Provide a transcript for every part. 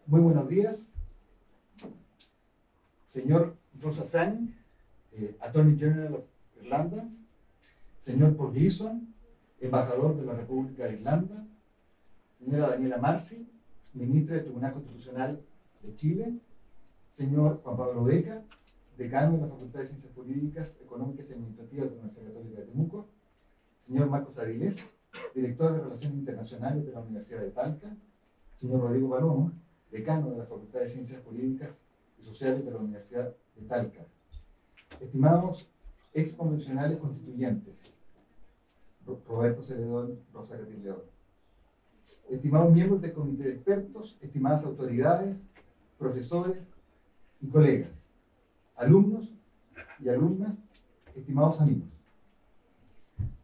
Muy buenos días, señor Rosa Fanning, Attorney General of Irlanda, señor Paul Gleeson, embajador de la República de Irlanda, señora Daniela Marci, ministra del Tribunal Constitucional de Chile, señor Juan Pablo Beca, decano de la Facultad de Ciencias Jurídicas, Económicas y Administrativas de la Universidad Católica de Temuco, señor Marcos Avilés, director de Relaciones Internacionales de la Universidad de Talca, señor Rodrigo Palomo, decano de la Facultad de Ciencias Jurídicas y Sociales de la Universidad de Talca. Estimados exconvencionales constituyentes, Roberto Celedón, Rosa Catilleón, estimados miembros del comité de expertos, estimadas autoridades, profesores y colegas, alumnos y alumnas, estimados amigos.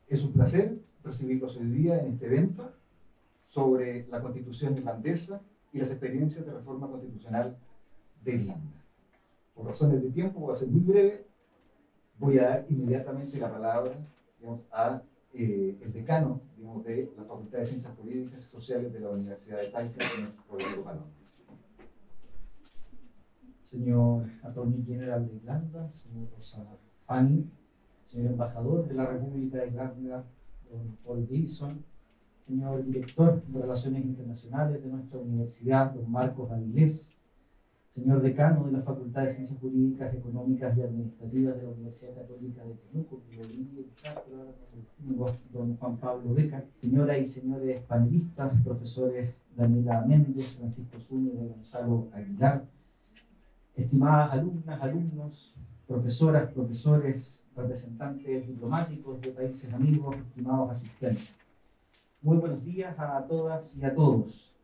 Es un placer recibirlos hoy día en este evento sobre la Constitución irlandesa y las experiencias de reforma constitucional de Irlanda. Por razones de tiempo, voy a ser muy breve, voy a dar inmediatamente la palabra, a el decano, de la Facultad de Ciencias Jurídicas y Sociales de la Universidad de Talca, señor Rodrigo Palomo. Señor Attorney General de Irlanda, señor Rosa Fanning, señor embajador de la República de Irlanda, don Paul Gleeson, señor director de Relaciones Internacionales de nuestra universidad, don Marcos Avilés, señor decano de la Facultad de Ciencias Jurídicas, Económicas y Administrativas de la Universidad Católica de Temuco, don Juan Pablo Beca, señoras y señores panelistas, profesores Daniela Méndez, Francisco Zúñiga y Gonzalo Aguilar, estimadas alumnas, alumnos, profesoras, profesores, representantes diplomáticos de países amigos, estimados asistentes. Muy buenos días a todas y a todos.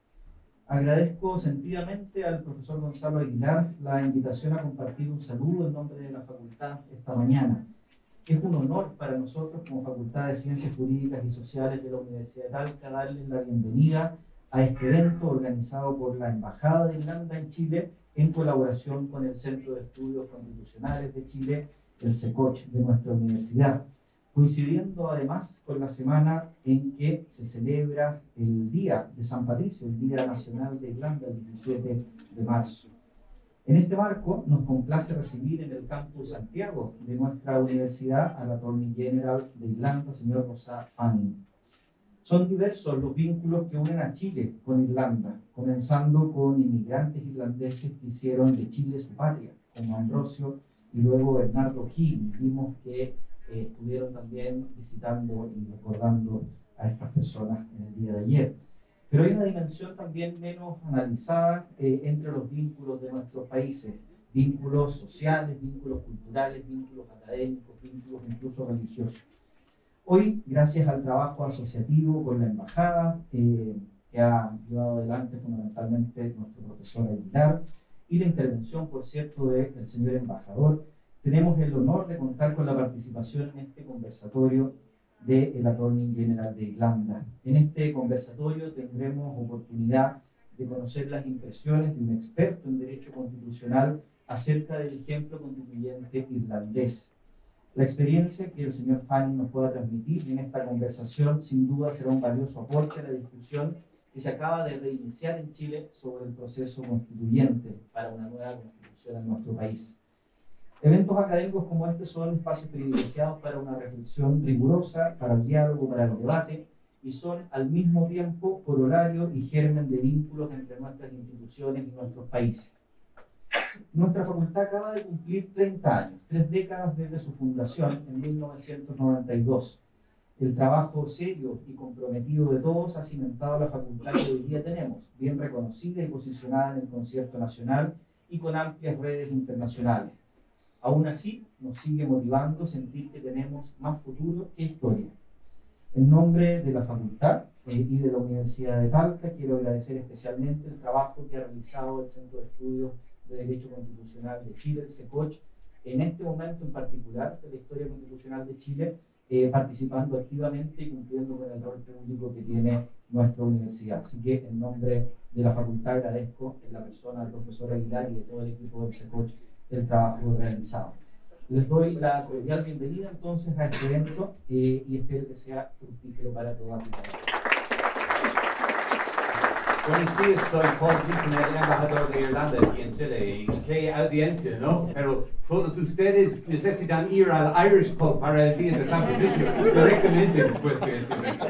Agradezco sentidamente al profesor Gonzalo Aguilar la invitación a compartir un saludo en nombre de la facultad esta mañana. Es un honor para nosotros como Facultad de Ciencias Jurídicas y Sociales de la Universidad de Talca darles la bienvenida a este evento organizado por la Embajada de Irlanda en Chile en colaboración con el Centro de Estudios Constitucionales de Chile, el CECOCH de nuestra universidad, coincidiendo además con la semana en que se celebra el Día de San Patricio, el Día Nacional de Irlanda, el 17 de marzo. En este marco nos complace recibir en el campus Santiago de nuestra universidad al Attorney General de Irlanda, señor Rosa Fanning. Son diversos los vínculos que unen a Chile con Irlanda, comenzando con inmigrantes irlandeses que hicieron de Chile su patria, como Ambrosio y luego Bernardo O'Higgins. Vimos que estuvieron también visitando y recordando a estas personas en el día de ayer. Pero hay una dimensión también menos analizada entre los vínculos de nuestros países, vínculos sociales, vínculos culturales, vínculos académicos, vínculos incluso religiosos. Hoy, gracias al trabajo asociativo con la embajada, que ha llevado adelante fundamentalmente nuestro profesor Aguilar, y la intervención, por cierto, del señor embajador, tenemos el honor de contar con la participación en este conversatorio del Attorney General de Irlanda. En este conversatorio tendremos oportunidad de conocer las impresiones de un experto en derecho constitucional acerca del ejemplo constituyente irlandés. La experiencia que el señor Fanning nos pueda transmitir en esta conversación sin duda será un valioso aporte a la discusión que se acaba de reiniciar en Chile sobre el proceso constituyente para una nueva constitución en nuestro país. Eventos académicos como este son espacios privilegiados para una reflexión rigurosa, para el diálogo, para el debate, y son al mismo tiempo corolario y germen de vínculos entre nuestras instituciones y nuestros países. Nuestra facultad acaba de cumplir 30 años, 3 décadas desde su fundación en 1992. El trabajo serio y comprometido de todos ha cimentado la facultad que hoy día tenemos, bien reconocida y posicionada en el concierto nacional y con amplias redes internacionales. Aún así, nos sigue motivando sentir que tenemos más futuro que historia. En nombre de la facultad y de la Universidad de Talca, quiero agradecer especialmente el trabajo que ha realizado el Centro de Estudios de Derecho Constitucional de Chile, el CECOCH, en este momento en particular de la historia constitucional de Chile, participando activamente y cumpliendo con el rol público que tiene nuestra universidad. Así que en nombre de la facultad agradezco en la persona del profesor Aguilar y de todo el equipo del CECOCH el trabajo realizado. Les doy la cordial bienvenida entonces a este evento y espero que sea fructífero para todas y todos. Buenos días, soy Paul Gleason, el embajador de Irlanda aquí en Chile. Y qué audiencia, ¿no? Pero todos ustedes necesitan ir al Irish Pub para el Día de San Patricio, directamente después de este evento.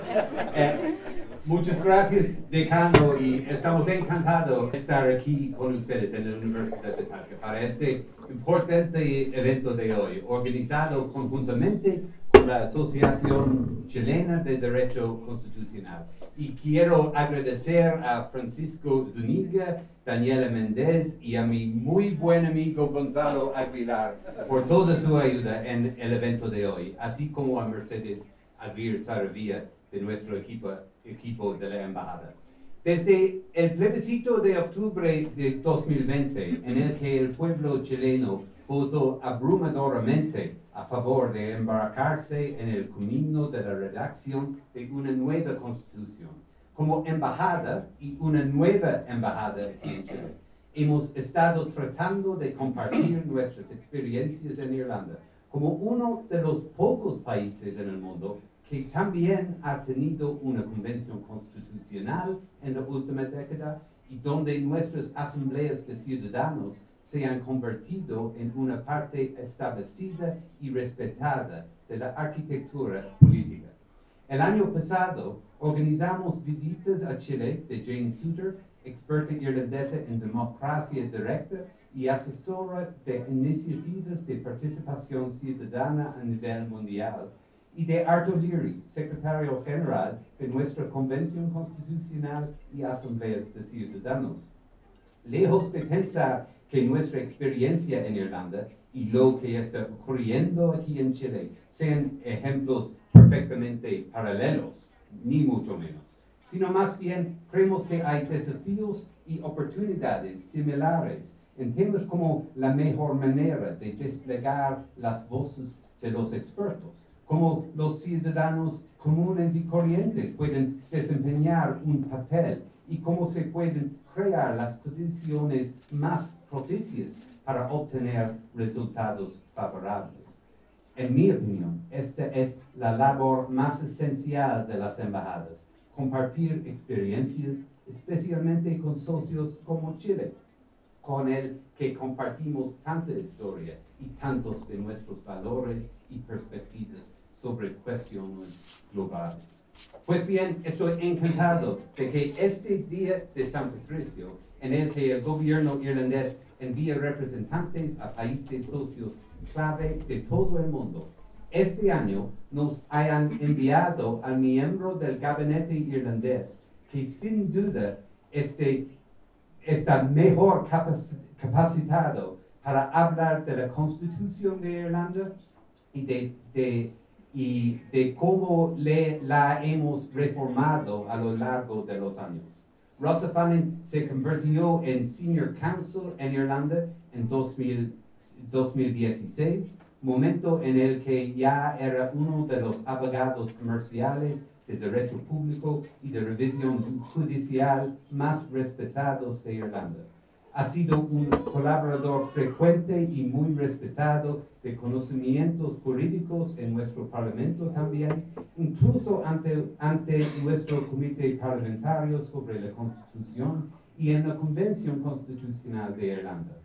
Muchas gracias, decano, y estamos encantados de estar aquí con ustedes en la Universidad de Talca para este importante evento de hoy, organizado conjuntamente con la Asociación Chilena de Derecho Constitucional. Y quiero agradecer a Francisco Zúñiga, Daniela Méndez y a mi muy buen amigo Gonzalo Aguilar por toda su ayuda en el evento de hoy, así como a Mercedes Aguirre Saravia de nuestro equipo de la embajada. Desde el plebiscito de octubre de 2020, en el que el pueblo chileno votó abrumadoramente a favor de embarcarse en el camino de la redacción de una nueva constitución, como embajada y una nueva embajada aquí en Chile, hemos estado tratando de compartir nuestras experiencias en Irlanda como uno de los pocos países en el mundo que también ha tenido una convención constitucional en la última década y donde nuestras asambleas de ciudadanos se han convertido en una parte establecida y respetada de la arquitectura política. El año pasado organizamos visitas a Chile de Jane Souter, experta irlandesa en democracia directa y asesora de iniciativas de participación ciudadana a nivel mundial, y de Arto Leary, secretario general de nuestra Convención Constitucional y Asambleas de Ciudadanos. Lejos de pensar que nuestra experiencia en Irlanda y lo que está ocurriendo aquí en Chile sean ejemplos perfectamente paralelos, ni mucho menos, sino más bien creemos que hay desafíos y oportunidades similares en temas como la mejor manera de desplegar las voces de los expertos, cómo los ciudadanos comunes y corrientes pueden desempeñar un papel y cómo se pueden crear las condiciones más propicias para obtener resultados favorables. En mi opinión, esta es la labor más esencial de las embajadas, compartir experiencias, especialmente con socios como Chile, con el que compartimos tanta historia y tantos de nuestros valores y perspectivas sobre cuestiones globales. Pues bien, estoy encantado de que este Día de San Patricio, en el que el gobierno irlandés envía representantes a países socios clave de todo el mundo, este año nos hayan enviado al miembro del gabinete irlandés, que sin duda está mejor capacitado para hablar de la Constitución de Irlanda y de cómo la hemos reformado a lo largo de los años. Rosa Fanning se convirtió en Senior Counsel en Irlanda en 2016, momento en el que ya era uno de los abogados comerciales de derecho público y de revisión judicial más respetados de Irlanda. Ha sido un colaborador frecuente y muy respetado de conocimientos jurídicos en nuestro Parlamento también, incluso ante nuestro Comité Parlamentario sobre la Constitución y en la Convención Constitucional de Irlanda.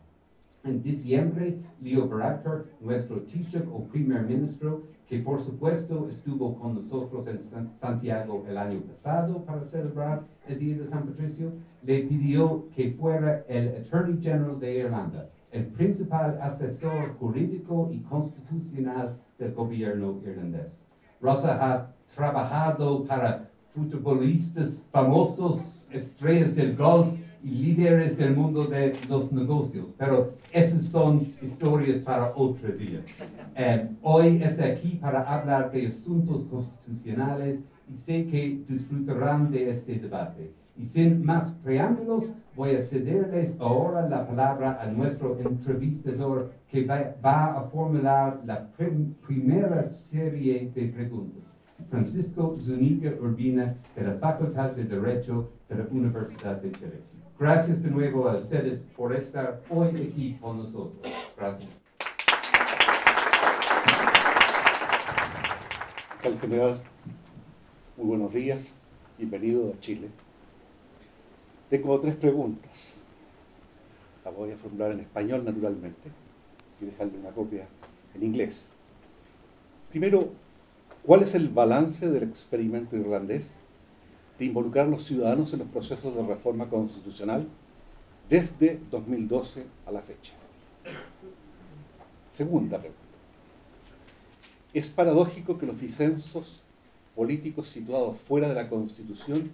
En diciembre, Leo Varadkar, nuestro Taoiseach o primer ministro, que por supuesto estuvo con nosotros en Santiago el año pasado para celebrar el Día de San Patricio, le pidió que fuera el Attorney General de Irlanda, el principal asesor jurídico y constitucional del gobierno irlandés. Rosa ha trabajado para futbolistas famosos, estrellas del golf y líderes del mundo de los negocios, pero esas son historias para otro día. Hoy está aquí para hablar de asuntos constitucionales y sé que disfrutarán de este debate. Y sin más preámbulos, voy a cederles ahora la palabra a nuestro entrevistador que va a formular la primera serie de preguntas. Francisco Zúñiga Urbina, de la Facultad de Derecho de la Universidad de Chile. Gracias de nuevo a ustedes por estar hoy aquí con nosotros. Gracias. Al general, muy buenos días, bienvenido a Chile. Tengo 3 preguntas. Las voy a formular en español, naturalmente, y dejarle una copia en inglés. Primero, ¿cuál es el balance del experimento irlandés de involucrar a los ciudadanos en los procesos de reforma constitucional desde 2012 a la fecha? Segunda pregunta. Es paradójico que los disensos políticos situados fuera de la Constitución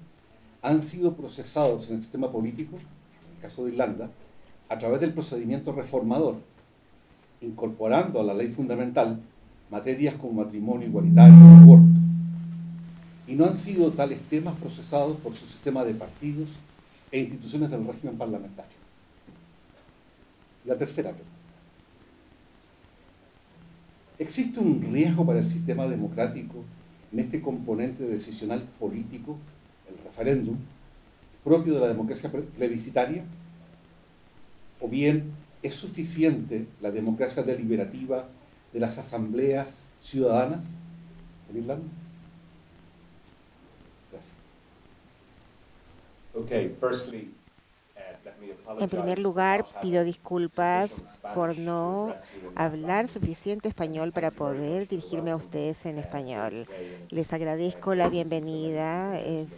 han sido procesados en el sistema político, en el caso de Irlanda, a través del procedimiento reformador, incorporando a la ley fundamental materias como matrimonio igualitario y aborto, y no han sido tales temas procesados por su sistema de partidos e instituciones del régimen parlamentario. La tercera pregunta. ¿Existe un riesgo para el sistema democrático en este componente decisional político, el referéndum, propio de la democracia plebiscitaria? ¿O bien es suficiente la democracia deliberativa de las asambleas ciudadanas en Irlanda? Gracias. En primer lugar, pido disculpas por no hablar suficiente español para poder dirigirme a ustedes en español. Les agradezco la bienvenida. Es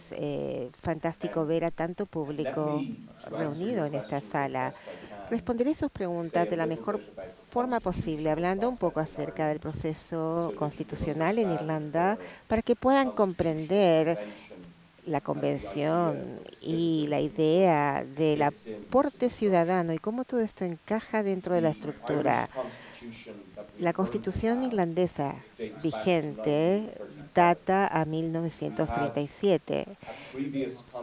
fantástico ver a tanto público reunido en esta sala. Responderé sus preguntas de la mejor forma posible, hablando un poco acerca del proceso constitucional en Irlanda, para que puedan comprender la convención y la idea del aporte ciudadano y cómo todo esto encaja dentro de la estructura. La constitución irlandesa vigente data a 1937.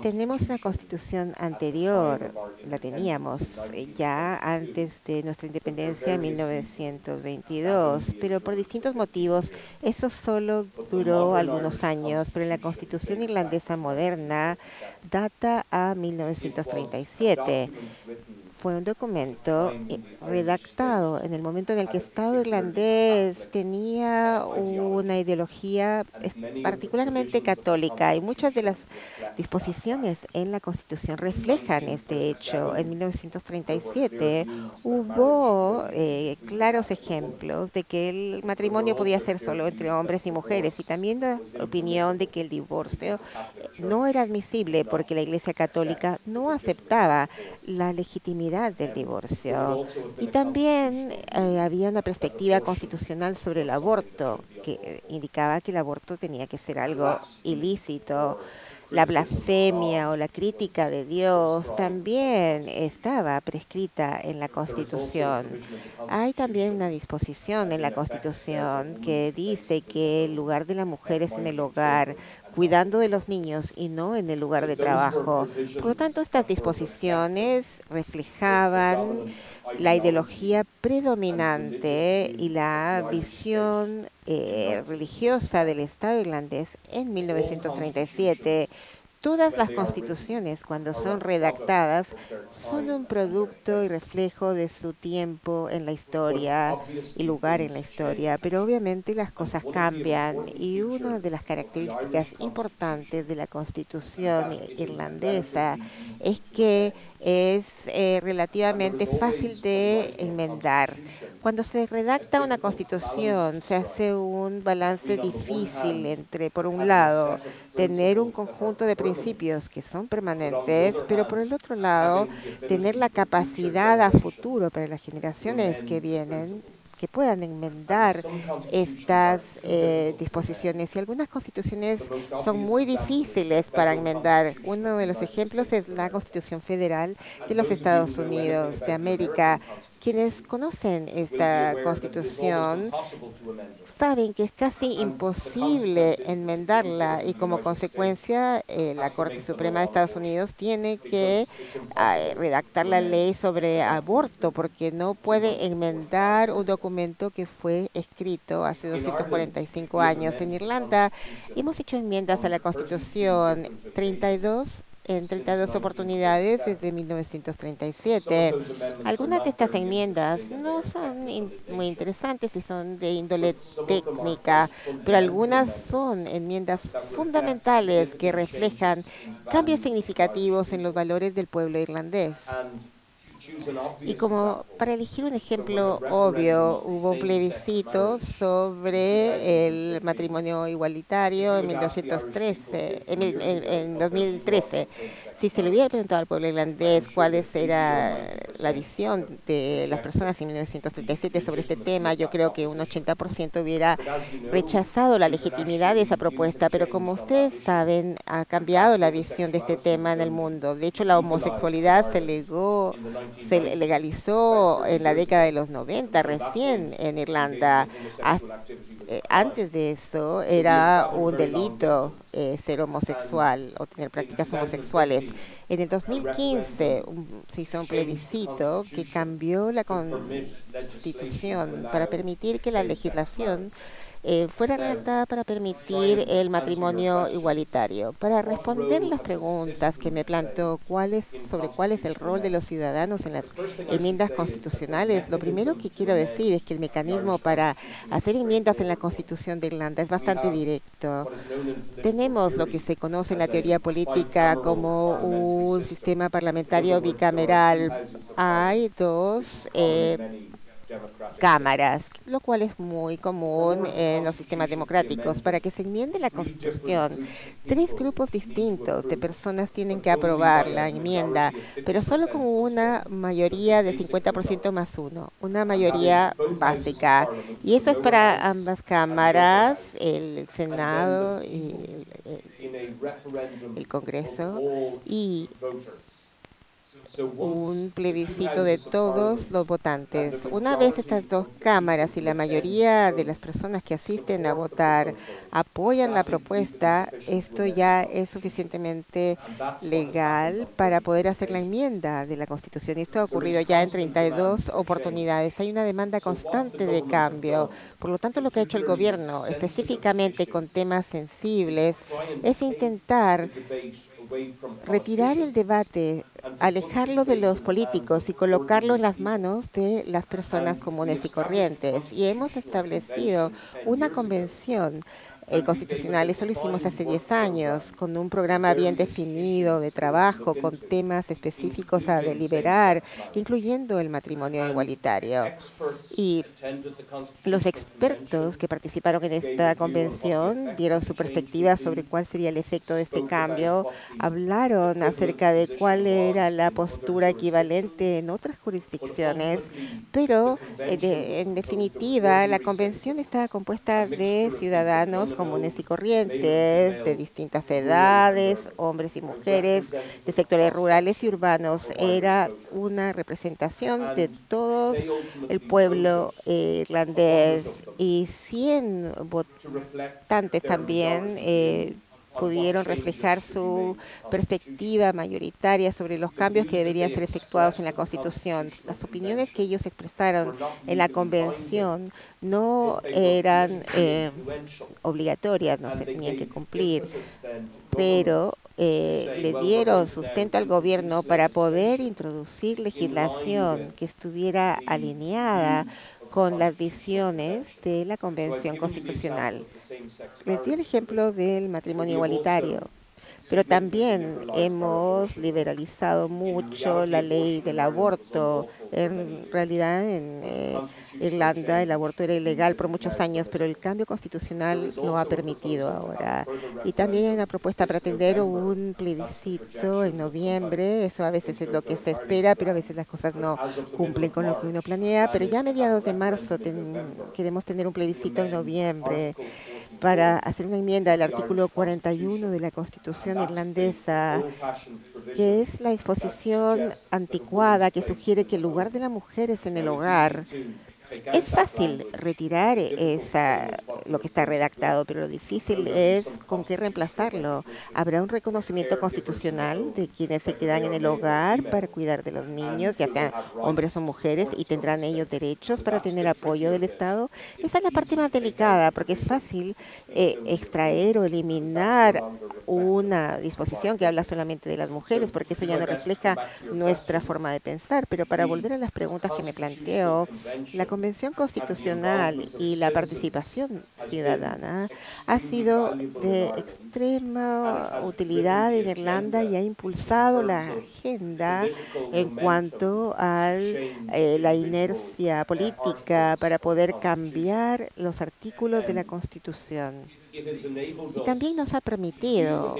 Tenemos una constitución anterior, la teníamos ya antes de nuestra independencia en 1922, pero por distintos motivos eso solo duró algunos años, pero la constitución irlandesa moderna data a 1937. Fue un documento redactado en el momento en el que el Estado irlandés tenía una ideología particularmente católica, y muchas de las disposiciones en la Constitución reflejan este hecho. En 1937 hubo claros ejemplos de que el matrimonio podía ser solo entre hombres y mujeres, y también la opinión de que el divorcio no era admisible porque la Iglesia Católica no aceptaba la legitimidad del divorcio. Y también había una perspectiva constitucional sobre el aborto que indicaba que el aborto tenía que ser algo ilícito. La blasfemia o la crítica de Dios también estaba prescrita en la Constitución. Hay también una disposición en la Constitución que dice que el lugar de la mujer es en el hogar, cuidando de los niños y no en el lugar de trabajo. Por lo tanto, estas disposiciones reflejaban la ideología predominante y la visión religiosa del Estado irlandés en 1937. Todas las constituciones, cuando son redactadas, son un producto y reflejo de su tiempo en la historia y lugar en la historia, pero obviamente las cosas cambian, y una de las características importantes de la Constitución irlandesa es que es relativamente fácil de enmendar. Cuando se redacta una constitución, se hace un balance difícil entre, por un lado, tener un conjunto de principios que son permanentes, pero por el otro lado, tener la capacidad a futuro para las generaciones que vienen, que puedan enmendar estas disposiciones. Y algunas constituciones son muy difíciles para enmendar. Uno de los ejemplos es la Constitución Federal de los Estados Unidos de América. Quienes conocen esta constitución saben que es casi imposible enmendarla, y como consecuencia la Corte Suprema de Estados Unidos tiene que redactar la ley sobre aborto, porque no puede enmendar un documento que fue escrito hace 245 años. En Irlanda hemos hecho enmiendas a la Constitución, 32 en 32 oportunidades desde 1937. Algunas de estas enmiendas no son muy interesantes y son de índole técnica, pero algunas son enmiendas fundamentales que reflejan cambios significativos en los valores del pueblo irlandés. Y como para elegir un ejemplo obvio, hubo un plebiscito sobre el matrimonio igualitario en 2013. Si se le hubiera preguntado al pueblo irlandés cuál era la visión de las personas en 1937 sobre este tema, yo creo que un 80% hubiera rechazado la legitimidad de esa propuesta, pero como ustedes saben, ha cambiado la visión de este tema en el mundo. De hecho, la homosexualidad se legalizó en la década de los 90, recién en Irlanda. Antes de eso era un delito ser homosexual o tener prácticas homosexuales. En el 2015 se hizo un plebiscito que cambió la Constitución para permitir que la legislación fuera redactada para permitir el matrimonio igualitario. Para responder las preguntas que me plantó sobre cuál es el rol de los ciudadanos en las enmiendas constitucionales, lo primero que quiero decir es que el mecanismo para hacer enmiendas en la Constitución de Irlanda es bastante directo. Tenemos lo que se conoce en la teoría política como un sistema parlamentario bicameral. Hay dos cámaras, lo cual es muy común en los sistemas democráticos. Para que se enmiende la Constitución, 3 grupos distintos de personas tienen que aprobar la enmienda, pero solo con una mayoría de 50% más 1, una mayoría básica. Y eso es para ambas cámaras, el Senado y el Congreso, y un plebiscito de todos los votantes. Una vez estas dos cámaras y la mayoría de las personas que asisten a votar apoyan la propuesta, esto ya es suficientemente legal para poder hacer la enmienda de la Constitución. Esto ha ocurrido ya en 32 oportunidades. Hay una demanda constante de cambio. Por lo tanto, lo que ha hecho el gobierno, específicamente con temas sensibles, es intentar retirar el debate, alejarlo de los políticos y colocarlo en las manos de las personas comunes y corrientes. Y hemos establecido una convención constitucional. Eso lo hicimos hace 10 años, con un programa bien definido de trabajo, con temas específicos a deliberar, incluyendo el matrimonio igualitario. Y los expertos que participaron en esta convención dieron su perspectiva sobre cuál sería el efecto de este cambio, hablaron acerca de cuál era la postura equivalente en otras jurisdicciones, pero en definitiva la convención estaba compuesta de ciudadanos comunes y corrientes, de distintas edades, hombres y mujeres, de sectores rurales y urbanos. Era una representación de todo el pueblo irlandés, y 100 votantes también pudieron reflejar su perspectiva mayoritaria sobre los cambios que deberían ser efectuados en la Constitución. Las opiniones que ellos expresaron en la convención no eran obligatorias, no se tenían que cumplir, pero le dieron sustento al gobierno para poder introducir legislación que estuviera alineada con las visiones de la Convención Constitucional. Les di el ejemplo del matrimonio igualitario, pero también hemos liberalizado mucho la ley del aborto. En realidad, en Irlanda el aborto era ilegal por muchos años, pero el cambio constitucional lo ha permitido ahora. Y también hay una propuesta para atender un plebiscito en noviembre. Eso a veces es lo que se espera, pero a veces las cosas no cumplen con lo que uno planea. Pero ya a mediados de marzo queremos tener un plebiscito en noviembre para hacer una enmienda del artículo 41 de la Constitución irlandesa, que es la disposición anticuada que sugiere que el lugar de la mujer es en el hogar. Es fácil retirar lo que está redactado, pero lo difícil es con qué reemplazarlo. Habrá un reconocimiento constitucional de quienes se quedan en el hogar para cuidar de los niños, ya sean hombres o mujeres, y tendrán ellos derechos para tener apoyo del Estado. Esa es la parte más delicada, porque es fácil extraer o eliminar una disposición que habla solamente de las mujeres, porque eso ya no refleja nuestra forma de pensar. Pero para volver a las preguntas que me planteo, la Convención Constitucional y la participación ciudadana ha sido de extrema utilidad en Irlanda y ha impulsado la agenda en cuanto a la inercia política para poder cambiar los artículos de la Constitución. Y también nos ha permitido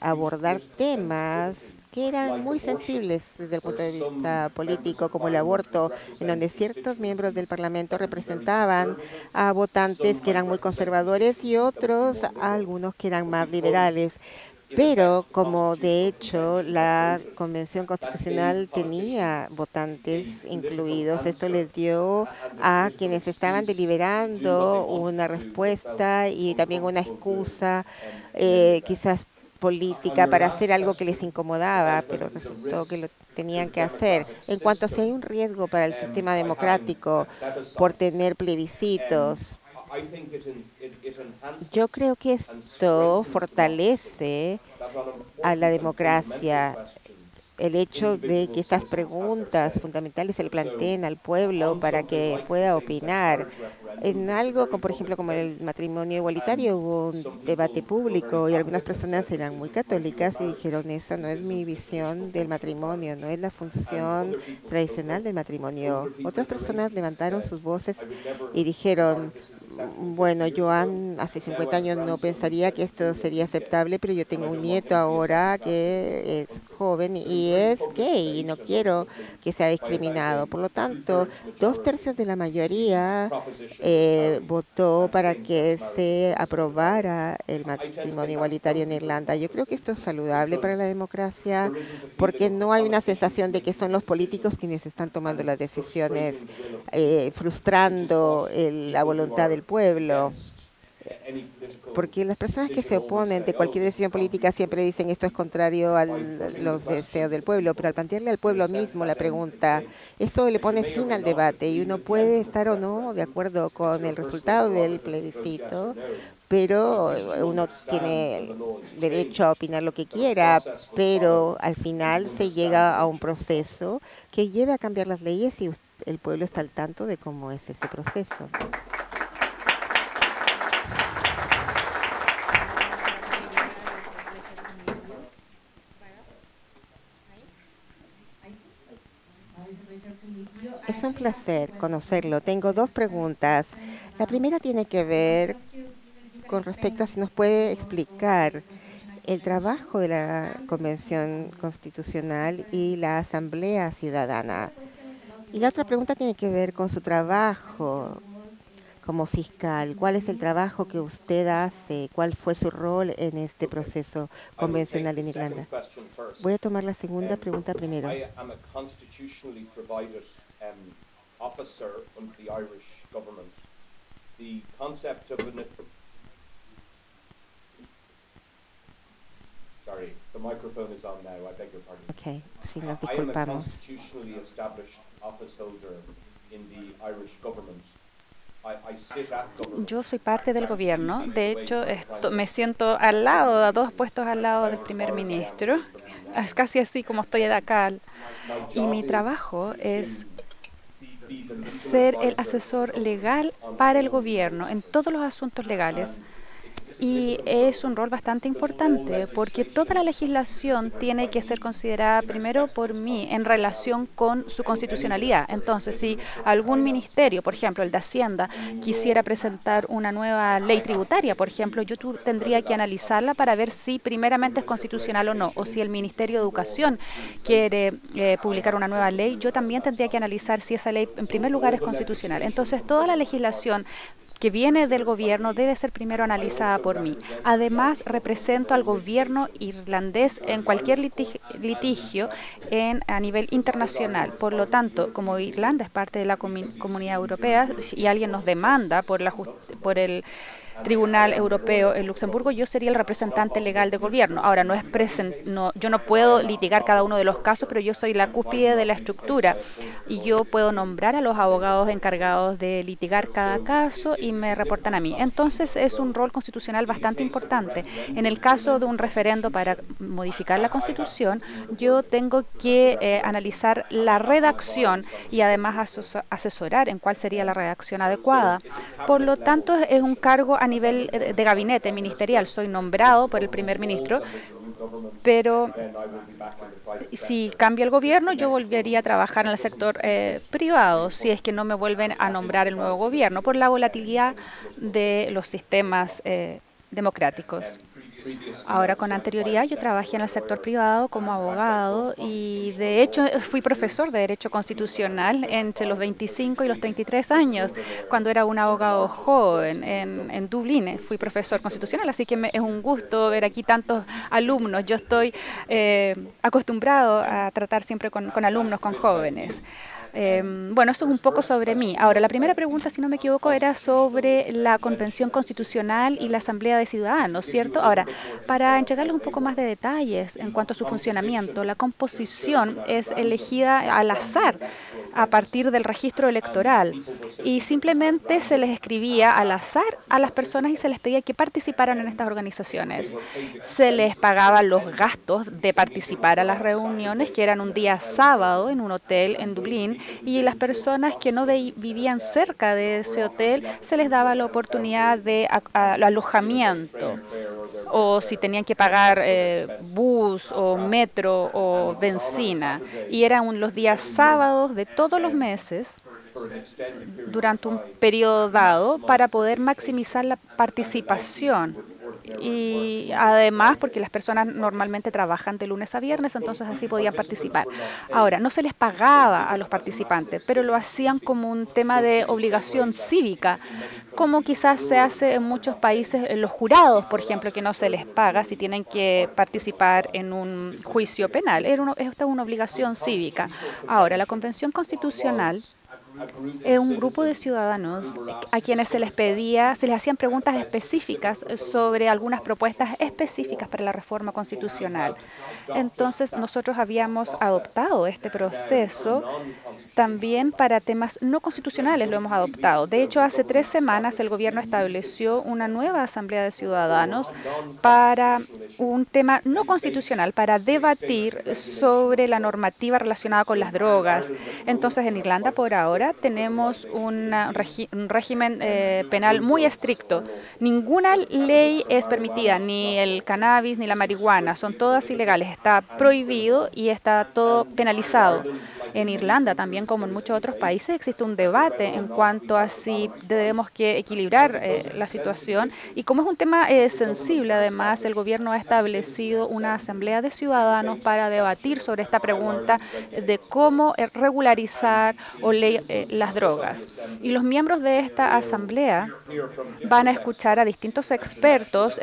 abordar temas que eran muy sensibles desde el punto de vista político, como el aborto, en donde ciertos miembros del Parlamento representaban a votantes que eran muy conservadores y otros, algunos que eran más liberales. Pero como de hecho la Convención Constitucional tenía votantes incluidos, esto les dio a quienes estaban deliberando una respuesta y también una excusa, quizás política, para hacer algo que les incomodaba, pero resultó que lo tenían que hacer. En cuanto a si hay un riesgo para el sistema democrático por tener plebiscitos, yo creo que esto fortalece a la democracia. El hecho de que estas preguntas fundamentales se le planteen al pueblo para que pueda opinar. En algo, como por ejemplo, como el matrimonio igualitario, hubo un debate público y algunas personas eran muy católicas y dijeron, esa no es mi visión del matrimonio, no es la función tradicional del matrimonio. Otras personas levantaron sus voces y dijeron, bueno, yo hace 50 años no pensaría que esto sería aceptable, pero yo tengo un nieto ahora que es joven y es gay y no quiero que sea discriminado. Por lo tanto, 2/3 de la mayoría votó para que se aprobara el matrimonio igualitario en Irlanda. Yo creo que esto es saludable para la democracia porque no hay una sensación de que son los políticos quienes están tomando las decisiones, frustrando la voluntad del pueblo. Porque las personas que se oponen de cualquier decisión política siempre dicen esto es contrario a los deseos del pueblo, pero al plantearle al pueblo mismo la pregunta, esto le pone fin al debate y uno puede estar o no de acuerdo con el resultado del plebiscito, pero uno tiene derecho a opinar lo que quiera, pero al final se llega a un proceso que lleve a cambiar las leyes y el pueblo está al tanto de cómo es ese proceso. Es un placer conocerlo. Tengo 2 preguntas. La primera tiene que ver con respecto a si nos puede explicar el trabajo de la Convención Constitucional y la Asamblea Ciudadana. Y la otra pregunta tiene que ver con su trabajo como fiscal. ¿Cuál es el trabajo que usted hace? ¿Cuál fue su rol en este proceso convencional en Irlanda? Voy a tomar la segunda pregunta primero. Sorry, the microphone is on now. I beg your pardon. Okay, sí, nos I am a disculpamos. constitutionally established office holder in the Irish government. I sit at government. Yo soy parte del gobierno. De hecho, me siento al lado, a 2 puestos al lado del primer ministro. Es casi así como estoy de acá. Y mi trabajo es ser el asesor legal para el gobierno en todos los asuntos legales. Y es un rol bastante importante porque toda la legislación tiene que ser considerada primero por mí en relación con su constitucionalidad. Entonces, si algún ministerio, por ejemplo, el de Hacienda, quisiera presentar una nueva ley tributaria, por ejemplo, yo tendría que analizarla para ver si primeramente es constitucional o no. O si el Ministerio de Educación quiere publicar una nueva ley, yo también tendría que analizar si esa ley en primer lugar es constitucional. Entonces, toda la legislación que viene del gobierno debe ser primero analizada por mí. Además, represento al gobierno irlandés en cualquier litigio a nivel internacional. Por lo tanto, como Irlanda es parte de la comunidad europea y alguien nos demanda por el Tribunal Europeo en Luxemburgo, yo sería el representante legal del gobierno. Ahora, yo no puedo litigar cada uno de los casos, pero yo soy la cúspide de la estructura y yo puedo nombrar a los abogados encargados de litigar cada caso y me reportan a mí. Entonces, es un rol constitucional bastante importante. En el caso de un referendo para modificar la Constitución, yo tengo que analizar la redacción y además asesorar en cuál sería la redacción adecuada. Por lo tanto, es un cargo a nivel de gabinete ministerial. Soy nombrado por el primer ministro, pero si cambia el gobierno, yo volvería a trabajar en el sector privado, si es que no me vuelven a nombrar el nuevo gobierno, por la volatilidad de los sistemas democráticos. Ahora, con anterioridad, yo trabajé en el sector privado como abogado y, de hecho, fui profesor de Derecho Constitucional entre los 25 y los 33 años, cuando era un abogado joven en Dublín. Fui profesor constitucional, así que es un gusto ver aquí tantos alumnos. Yo estoy acostumbrado a tratar siempre con alumnos, con jóvenes. Bueno, eso es un poco sobre mí. Ahora, la primera pregunta, si no me equivoco, era sobre la Convención Constitucional y la Asamblea de Ciudadanos, ¿cierto? Ahora, para entregarles un poco más de detalles en cuanto a su funcionamiento, la composición es elegida al azar a partir del registro electoral y simplemente se les escribía al azar a las personas y se les pedía que participaran en estas organizaciones. Se les pagaba los gastos de participar a las reuniones, que eran un día sábado en un hotel en Dublín, y las personas que no vivían cerca de ese hotel se les daba la oportunidad de alojamiento, o si tenían que pagar bus o metro o benzina, y eran los días sábados de todos los meses durante un periodo dado para poder maximizar la participación. Y además, porque las personas normalmente trabajan de lunes a viernes, entonces así podían participar. Ahora, no se les pagaba a los participantes, pero lo hacían como un tema de obligación cívica, como quizás se hace en muchos países, en los jurados, por ejemplo, que no se les paga si tienen que participar en un juicio penal. Esta es una obligación cívica. Ahora, la Convención Constitucional es un grupo de ciudadanos a quienes se les hacían preguntas específicas sobre algunas propuestas específicas para la reforma constitucional. Entonces, nosotros habíamos adoptado este proceso también para temas no constitucionales, lo hemos adoptado. De hecho, hace 3 semanas el gobierno estableció una nueva Asamblea de Ciudadanos para un tema no constitucional, para debatir sobre la normativa relacionada con las drogas. Entonces, en Irlanda, por ahora, tenemos un régimen penal muy estricto. Ninguna ley es permitida, ni el cannabis ni la marihuana, son todas ilegales. Está prohibido y está todo penalizado. En Irlanda, también como en muchos otros países, existe un debate en cuanto a si debemos que equilibrar la situación. Y como es un tema sensible, además, el gobierno ha establecido una asamblea de ciudadanos para debatir sobre esta pregunta de cómo regularizar o las drogas. Y los miembros de esta asamblea van a escuchar a distintos expertos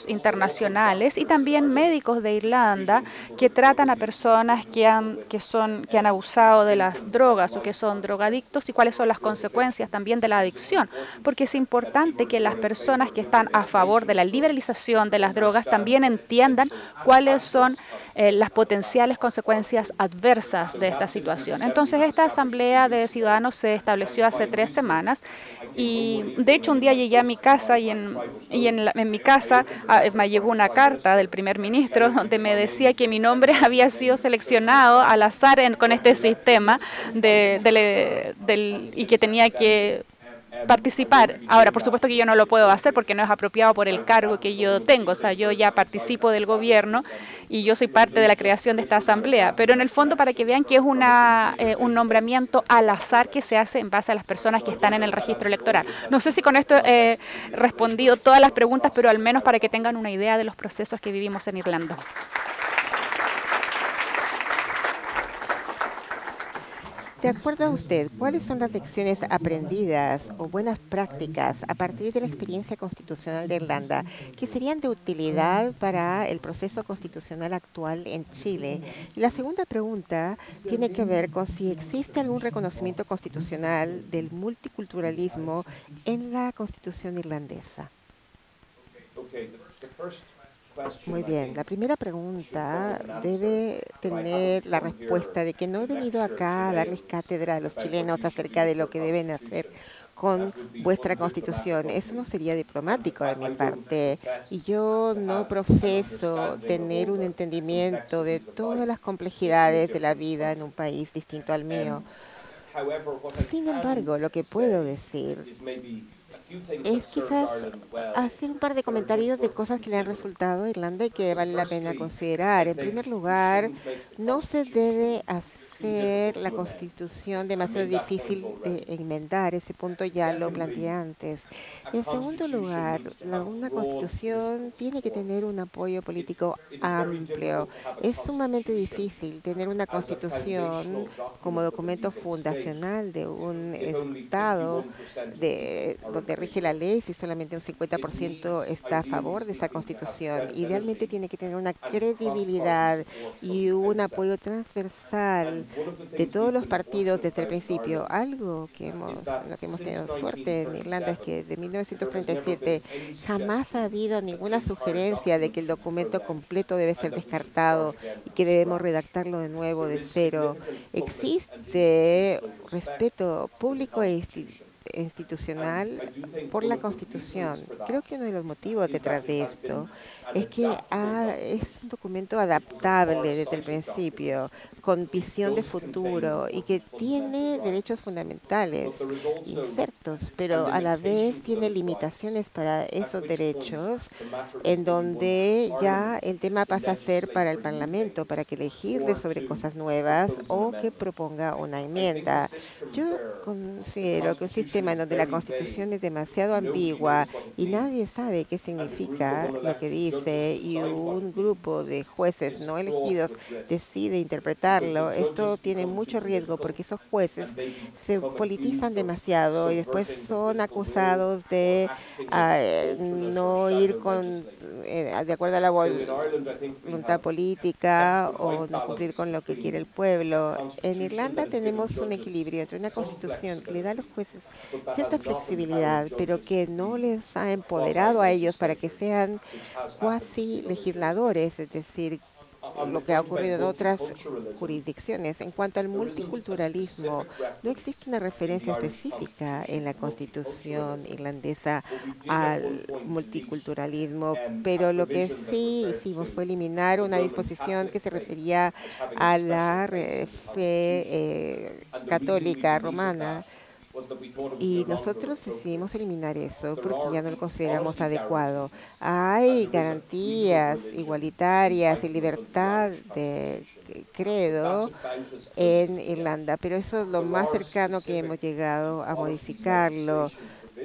internacionales y también médicos de Irlanda que tratan a personas que han abusado de las drogas o que son drogadictos y cuáles son las consecuencias también de la adicción, porque es importante que las personas que están a favor de la liberalización de las drogas también entiendan cuáles son las potenciales consecuencias adversas de esta situación. Entonces, esta asamblea de ciudadanos se estableció hace 3 semanas y, de hecho, un día llegué a mi casa y en mi casa me llegó una carta del primer ministro donde me decía que mi nombre había sido seleccionado al azar con este sistema y que tenía que participar. Ahora, por supuesto que yo no lo puedo hacer porque no es apropiado por el cargo que yo tengo. O sea, yo ya participo del gobierno y yo soy parte de la creación de esta asamblea. Pero en el fondo, para que vean que es un nombramiento al azar que se hace en base a las personas que están en el registro electoral. No sé si con esto he respondido todas las preguntas, pero al menos para que tengan una idea de los procesos que vivimos en Irlanda. De acuerdo a usted, ¿cuáles son las lecciones aprendidas o buenas prácticas a partir de la experiencia constitucional de Irlanda que serían de utilidad para el proceso constitucional actual en Chile? Y la segunda pregunta tiene que ver con si existe algún reconocimiento constitucional del multiculturalismo en la Constitución irlandesa. Muy bien, la primera pregunta debe tener la respuesta de que no he venido acá a darles cátedra a los chilenos acerca de lo que deben hacer con vuestra constitución. Eso no sería diplomático de mi parte. Y yo no profeso tener un entendimiento de todas las complejidades de la vida en un país distinto al mío. Sin embargo, lo que puedo decir es quizás hacer un par de comentarios de cosas que le han resultado a Irlanda y que vale la pena considerar. En primer lugar, no se debe hacer la Constitución demasiado difícil de enmendar. Ese punto ya lo planteé antes. En segundo lugar, una Constitución tiene que tener un apoyo político amplio. Es sumamente difícil tener una Constitución como documento fundacional de un Estado donde rige la ley si solamente un 50% está a favor de esa Constitución. Idealmente tiene que tener una credibilidad y un apoyo transversal de todos los partidos desde el principio. Algo que en lo que hemos tenido suerte en Irlanda es que de 1937 jamás ha habido ninguna sugerencia de que el documento completo debe ser descartado y que debemos redactarlo de nuevo de cero. Existe respeto público e institucional por la Constitución. Creo que uno de los motivos detrás de esto es que es un documento adaptable desde el principio, con visión de futuro y que tiene derechos fundamentales insertos, pero a la vez tiene limitaciones para esos derechos, en donde ya el tema pasa a ser para el Parlamento, para que legisle sobre cosas nuevas o que proponga una enmienda. Yo considero que un sistema en donde la Constitución es demasiado ambigua y nadie sabe qué significa lo que dice y un grupo de jueces no elegidos decide interpretarlo, esto tiene mucho riesgo porque esos jueces se politizan demasiado y después son acusados de no ir de acuerdo a la voluntad política o no cumplir con lo que quiere el pueblo. En Irlanda tenemos un equilibrio entre una constitución que le da a los jueces cierta flexibilidad, pero que no les ha empoderado a ellos para que sean cuasi legisladores, es decir, lo que ha ocurrido en otras jurisdicciones. En cuanto al multiculturalismo, no existe una referencia específica en la Constitución irlandesa al multiculturalismo, pero lo que sí hicimos fue eliminar una disposición que se refería a la fe católica romana. Y nosotros decidimos eliminar eso porque ya no lo consideramos adecuado. Hay garantías igualitarias y libertad de credo en Irlanda, pero eso es lo más cercano que hemos llegado a modificarlo.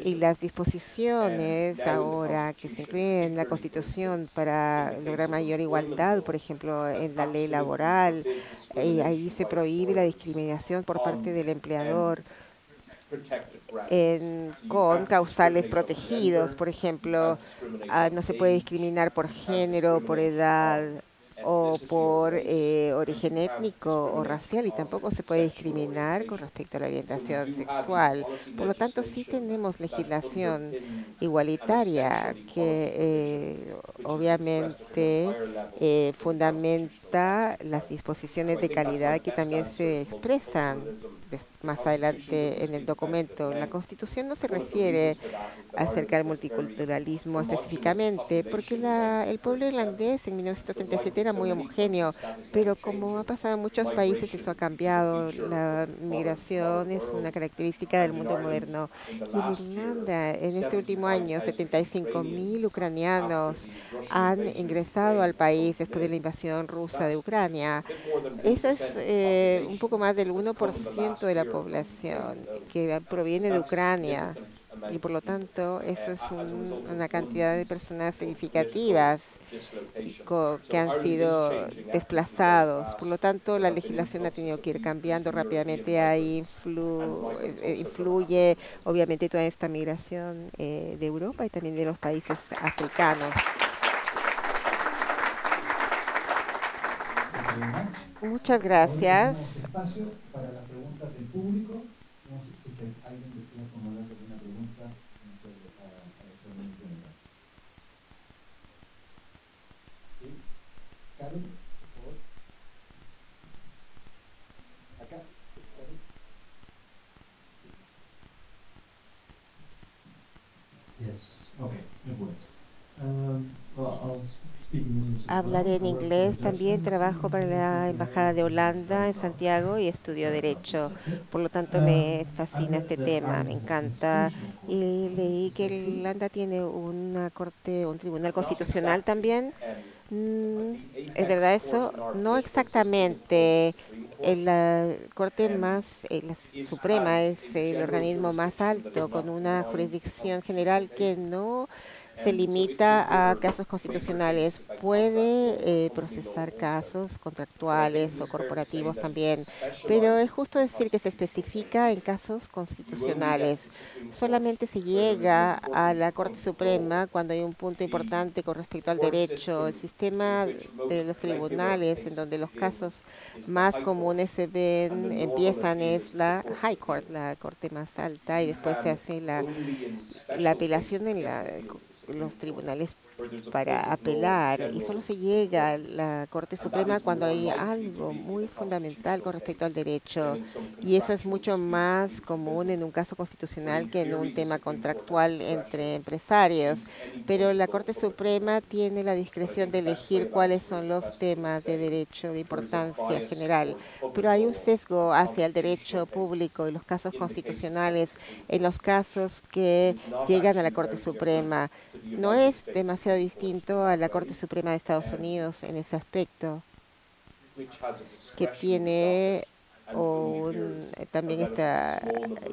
Y las disposiciones ahora que se incluyen en la Constitución para lograr mayor igualdad, por ejemplo, en la ley laboral, ahí se prohíbe la discriminación por parte del empleador con causales protegidos, por ejemplo, no se puede discriminar por género, por edad o por origen étnico o racial, y tampoco se puede discriminar con respecto a la orientación sexual. Por lo tanto, sí tenemos legislación igualitaria que obviamente fundamenta las disposiciones de calidad que también se expresan más adelante en el documento. La Constitución no se refiere acerca del multiculturalismo específicamente, porque el pueblo irlandés en 1937 era muy homogéneo, pero como ha pasado en muchos países, eso ha cambiado. La migración es una característica del mundo moderno. Y en Irlanda, en este último año, 75.000 ucranianos han ingresado al país después de la invasión rusa de Ucrania. Eso es un poco más del 1% de la población que proviene de Ucrania, y por lo tanto eso es una cantidad de personas significativas. que han sido desplazados. Por lo tanto, la legislación ha tenido que ir cambiando rápidamente. Ahí influye, obviamente, toda esta migración de Europa y también de los países africanos. Muchas gracias. Tenemos espacio para las preguntas del público. No sé si alguien desea formular alguna pregunta a Fernando General. ¿Sí? Carlos, por favor. Acá. Carlos. Yes. Okay. It works. Well, I'll speak in English as well. Hablaré en I work for inglés. the También Dutch trabajo para la Embajada de Holanda en Santiago y estudio Derecho. Por lo tanto, me fascina este tema, me encanta. Y leí que Holanda tiene una corte, un tribunal constitucional también. ¿Es verdad eso? No exactamente. La Corte más, la Suprema es el organismo más alto con una jurisdicción general que no se limita a casos constitucionales. Puede procesar casos contractuales o corporativos también, pero es justo decir que se especifica en casos constitucionales. Solamente se llega a la Corte Suprema cuando hay un punto importante con respecto al derecho. El sistema de los tribunales, en donde los casos más comunes se ven, empiezan es la High Court, la Corte más alta, y después se hace la apelación en los tribunales para apelar, y solo se llega a la Corte Suprema cuando hay algo muy fundamental con respecto al derecho, y eso es mucho más común en un caso constitucional que en un tema contractual entre empresarios. Pero la Corte Suprema tiene la discreción de elegir cuáles son los temas de derecho de importancia general, pero hay un sesgo hacia el derecho público y los casos constitucionales en los casos que llegan a la Corte Suprema. No es demasiado distinto a la Corte Suprema de Estados Unidos en ese aspecto, que tiene también esta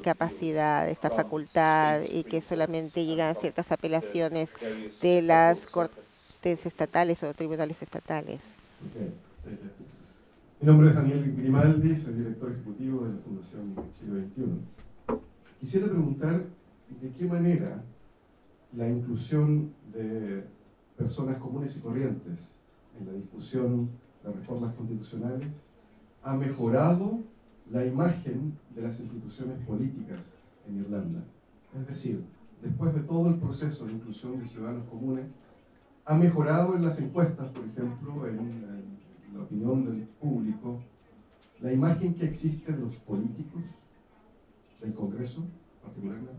capacidad, esta facultad, y que solamente llegan a ciertas apelaciones de las cortes estatales o tribunales estatales. Okay. Mi nombre es Daniel Grimaldi, soy director ejecutivo de la Fundación Siglo XXI. Quisiera preguntar de qué manera la inclusión de personas comunes y corrientes en la discusión de reformas constitucionales ha mejorado la imagen de las instituciones políticas en Irlanda. Es decir, después de todo el proceso de inclusión de ciudadanos comunes, ha mejorado en las encuestas, por ejemplo, en la opinión del público, la imagen que existe de los políticos, del Congreso particularmente.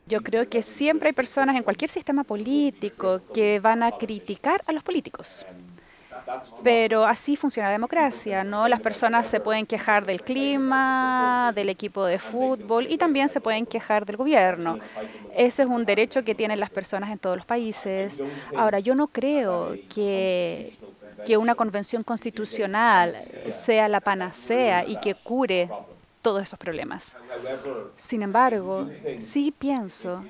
Yo creo que siempre hay personas en cualquier sistema político que van a criticar a los políticos. Pero así funciona la democracia, ¿no? Las personas se pueden quejar del clima, del equipo de fútbol, y también se pueden quejar del gobierno. Ese es un derecho que tienen las personas en todos los países. Ahora, yo no creo que una convención constitucional sea la panacea y que cure todos esos problemas. Sin embargo, sí pienso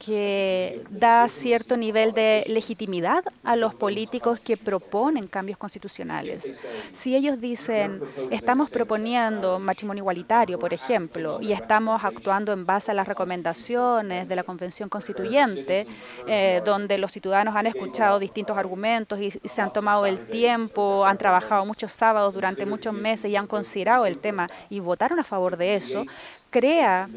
que da cierto nivel de legitimidad a los políticos que proponen cambios constitucionales. Si ellos dicen, estamos proponiendo matrimonio igualitario, por ejemplo, y estamos actuando en base a las recomendaciones de la Convención Constituyente, donde los ciudadanos han escuchado distintos argumentos y se han tomado el tiempo, han trabajado muchos sábados durante muchos meses y han considerado el tema y votaron a favor de eso, crea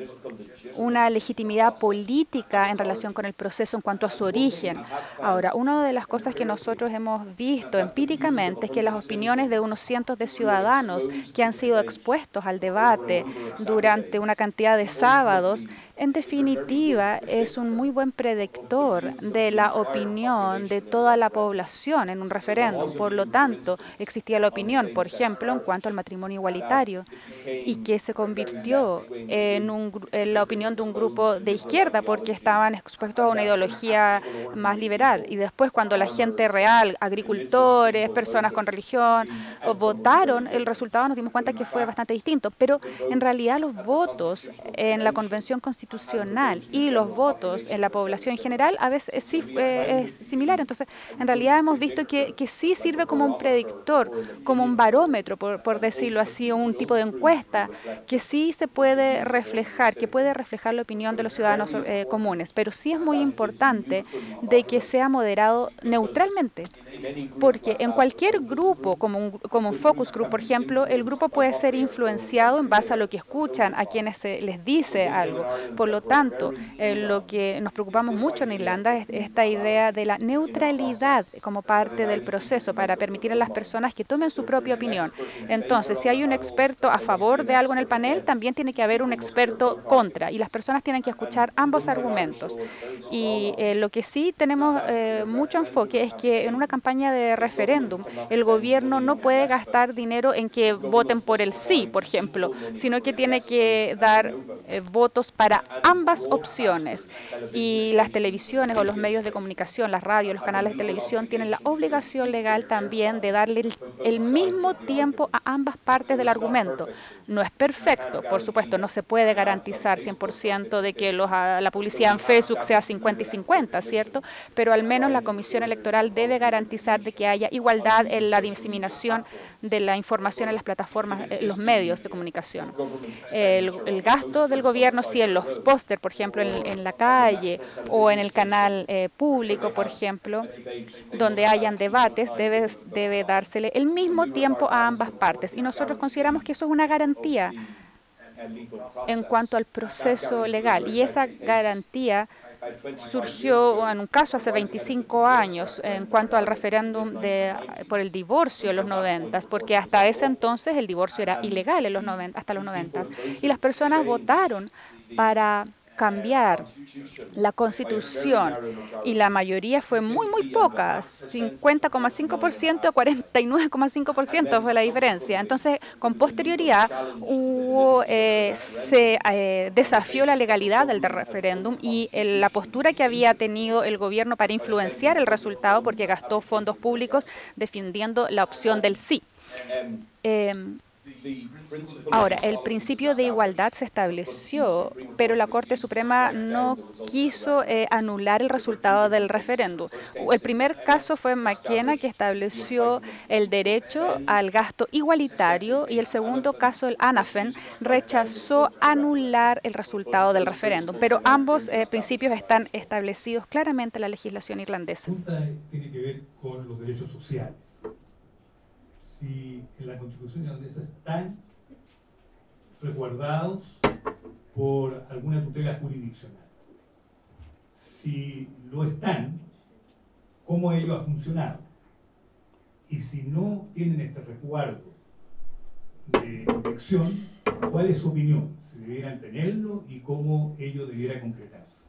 una legitimidad política en relación con el proceso en cuanto a su origen. Ahora, una de las cosas que nosotros hemos visto empíricamente es que las opiniones de unos cientos de ciudadanos que han sido expuestos al debate durante una cantidad de sábados, en definitiva, es un muy buen predictor de la opinión de toda la población en un referéndum. Por lo tanto, existía la opinión, por ejemplo, en cuanto al matrimonio igualitario, y que se convirtió en la opinión de un grupo de izquierda porque estaban expuestos a una ideología más liberal. Y después, cuando la gente real, agricultores, personas con religión, votaron, el resultado nos dimos cuenta que fue bastante distinto. Pero en realidad los votos en la Convención Constitucional constitucional y los votos en la población en general a veces sí es similar. Entonces, en realidad hemos visto que sí sirve como un predictor, como un barómetro, por decirlo así, un tipo de encuesta que sí se puede reflejar, que puede reflejar la opinión de los ciudadanos comunes. Pero sí es muy importante de que sea moderado neutralmente, porque en cualquier grupo, como un focus group, por ejemplo, el grupo puede ser influenciado en base a lo que escuchan, a quienes se les dice algo. Por lo tanto, lo que nos preocupamos mucho en Irlanda es esta idea de la neutralidad como parte del proceso para permitir a las personas que tomen su propia opinión. Entonces, si hay un experto a favor de algo en el panel, también tiene que haber un experto contra, y las personas tienen que escuchar ambos argumentos. Y lo que sí tenemos mucho enfoque es que en una campaña de referéndum el gobierno no puede gastar dinero en que voten por el sí, por ejemplo, sino que tiene que dar votos para ambas opciones. Y las televisiones o los medios de comunicación, las radios, los canales de televisión tienen la obligación legal también de darle el mismo tiempo a ambas partes del argumento. No es perfecto, por supuesto, no se puede garantizar 100% de que la publicidad en Facebook sea 50 y 50, ¿cierto? Pero al menos la Comisión Electoral debe garantizar de que haya igualdad en la diseminación de la información en las plataformas, los medios de comunicación. El gasto del gobierno, si en los pósters, por ejemplo, en la calle o en el canal público, por ejemplo, donde hayan debates, debe dársele el mismo tiempo a ambas partes. Y nosotros consideramos que eso es una garantía en cuanto al proceso legal. Y esa garantía surgió en un caso hace 25 años en cuanto al referéndum por el divorcio en los 90, porque hasta ese entonces el divorcio era ilegal en los 90, hasta los 90. Y las personas votaron para cambiar la Constitución y la mayoría fue muy poca, 50,5% a 49,5% fue la diferencia. Entonces, con posterioridad se desafió la legalidad del referéndum y la postura que había tenido el gobierno para influenciar el resultado, porque gastó fondos públicos defendiendo la opción del sí. Ahora, el principio de igualdad se estableció, pero la Corte Suprema no quiso anular el resultado del referéndum. El primer caso fue McKenna, que estableció el derecho al gasto igualitario, y el segundo caso, el Anafen, rechazó anular el resultado del referéndum. Pero ambos principios están establecidos claramente en la legislación irlandesa. La pregunta tiene que ver con los derechos sociales. Si en la Constitución irlandesa están resguardados por alguna tutela jurisdiccional. Si lo están, ¿cómo ello ha funcionado? Y si no tienen este resguardo de protección, ¿cuál es su opinión? ¿Se debieran tenerlo y cómo ello debiera concretarse?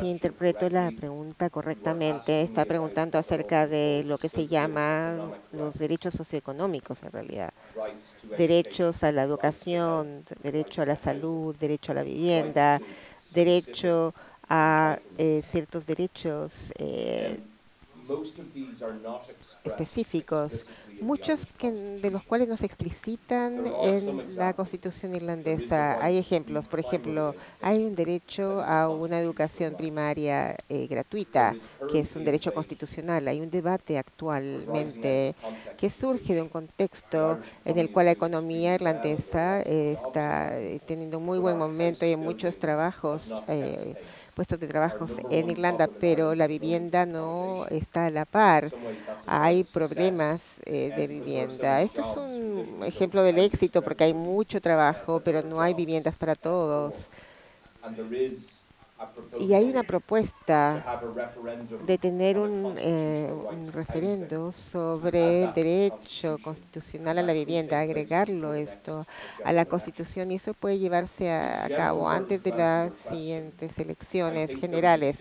Si interpreto la pregunta correctamente, está preguntando acerca de lo que se llama los derechos socioeconómicos en realidad. Derechos a la educación, derecho a la salud, derecho a la vivienda, derecho a ciertos derechos específicos, muchos de los cuales no se explicitan en la Constitución irlandesa. Hay ejemplos, por ejemplo, hay un derecho a una educación primaria gratuita, que es un derecho constitucional. Hay un debate actualmente que surge de un contexto en el cual la economía irlandesa está teniendo un muy buen momento y hay muchos trabajos, puestos de trabajo en Irlanda, pero la vivienda no está a la par. Hay problemas de vivienda. Esto es un ejemplo del éxito porque hay mucho trabajo, pero no hay viviendas para todos. Y hay una propuesta de tener un referendo sobre el derecho constitucional a la vivienda, agregarlo esto a la Constitución, y eso puede llevarse a cabo antes de las siguientes elecciones generales.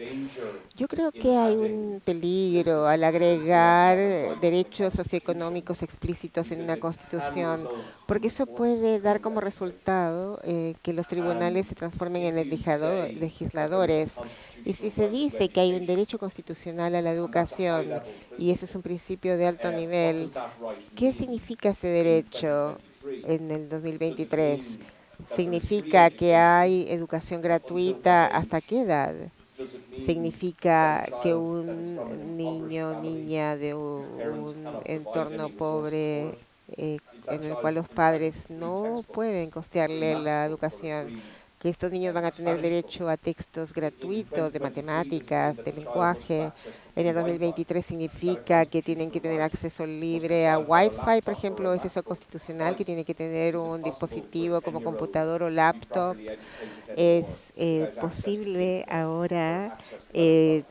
Yo creo que hay un peligro al agregar derechos socioeconómicos explícitos en una Constitución, porque eso puede dar como resultado que los tribunales se transformen en legisladores. Y si se dice que hay un derecho constitucional a la educación, y eso es un principio de alto nivel, ¿qué significa ese derecho en el 2023? ¿Significa que hay educación gratuita hasta qué edad? ¿Significa que un niño o niña de un entorno pobre en el cual los padres no pueden costearle la educación, que estos niños van a tener derecho a textos gratuitos de matemáticas, de lenguaje? En el 2023 significa que tienen que tener acceso libre a Wi-Fi, por ejemplo. ¿Es eso constitucional, que tiene que tener un dispositivo como computador o laptop? ¿Es posible ahora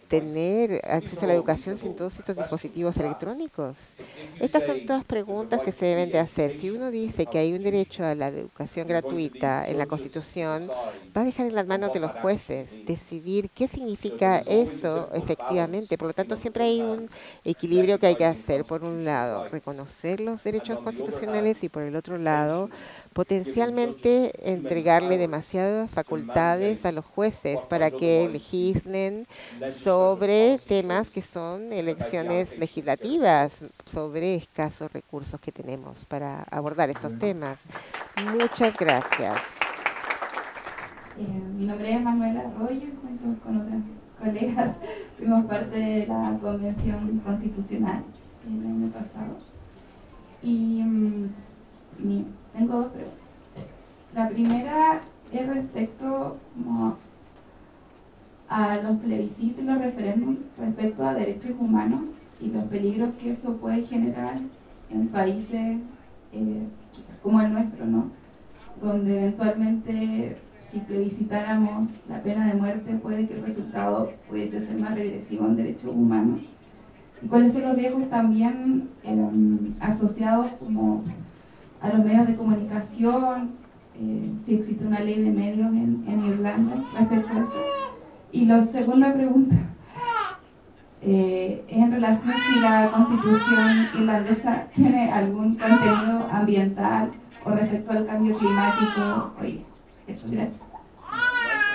tener acceso a la educación sin todos estos dispositivos electrónicos? Estas son todas preguntas que se deben de hacer. Si uno dice que hay un derecho a la educación gratuita en la Constitución, va a dejar en las manos de los jueces decidir qué significa eso efectivamente. Por lo tanto, siempre hay un equilibrio que hay que hacer. Por un lado, reconocer los derechos constitucionales y por el otro lado, potencialmente entregarle demasiadas facultades a los jueces para que legislen sobre temas que son elecciones legislativas, sobre escasos recursos que tenemos para abordar estos temas. Muchas gracias. Mi nombre es Manuela Arroyo y junto con otras colegas fuimos parte de la Convención Constitucional el año pasado. Y tengo dos preguntas. La primera es respecto a los plebiscitos y los referéndums respecto a derechos humanos y los peligros que eso puede generar en países quizás como el nuestro, ¿no? Donde eventualmente, si plebiscitáramos la pena de muerte, puede que el resultado pudiese ser más regresivo en derechos humanos. ¿Y cuáles son los riesgos también asociados como a los medios de comunicación? Si existe una ley de medios en Irlanda respecto a eso. Y la segunda pregunta es en relación si la Constitución irlandesa tiene algún contenido ambiental o respecto al cambio climático. Oye, eso, gracias.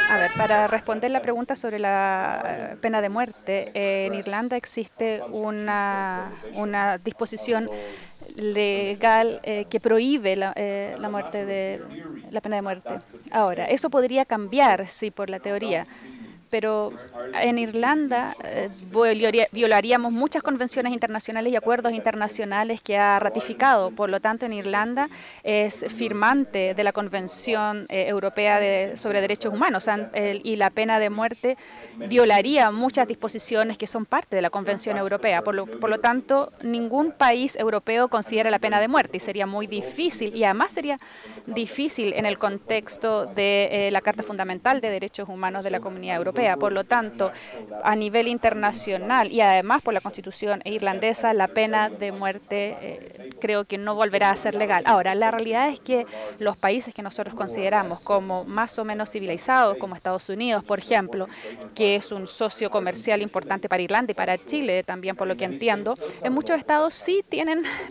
A ver, para responder la pregunta sobre la pena de muerte, en Irlanda existe una disposición legal que prohíbe la pena de muerte. Ahora, eso podría cambiar, sí, por la teoría, pero en Irlanda violaríamos muchas convenciones internacionales y acuerdos internacionales que ha ratificado. Por lo tanto, en Irlanda es firmante de la Convención Europea sobre Derechos Humanos, y la pena de muerte violaría muchas disposiciones que son parte de la Convención Europea. Por lo tanto, ningún país europeo considera la pena de muerte y sería muy difícil, y además sería difícil en el contexto de la Carta Fundamental de Derechos Humanos de la Comunidad Europea. Por lo tanto, a nivel internacional y además por la Constitución irlandesa, la pena de muerte creo que no volverá a ser legal. Ahora, la realidad es que los países que nosotros consideramos como más o menos civilizados, como Estados Unidos, por ejemplo, que es un socio comercial importante para Irlanda y para Chile también, por lo que entiendo, en muchos estados sí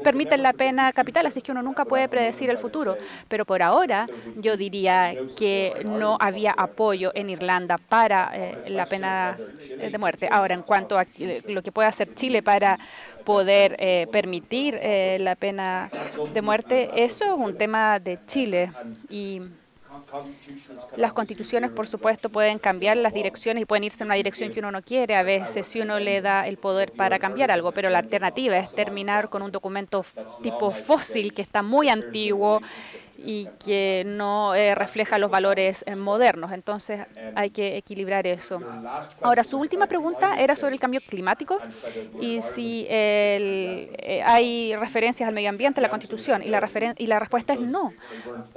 permiten la pena capital, así que uno nunca puede predecir el futuro. Pero por ahora yo diría que no había apoyo en Irlanda para la pena de muerte. Ahora, en cuanto a lo que puede hacer Chile para poder permitir la pena de muerte, eso es un tema de Chile, y las constituciones, por supuesto, pueden cambiar las direcciones y pueden irse en una dirección que uno no quiere, a veces, si uno le da el poder para cambiar algo, pero la alternativa es terminar con un documento tipo fósil que está muy antiguo y que no refleja los valores modernos. Entonces hay que equilibrar eso. Ahora, su última pregunta era sobre el cambio climático y si hay referencias al medio ambiente en la Constitución, y la respuesta es no,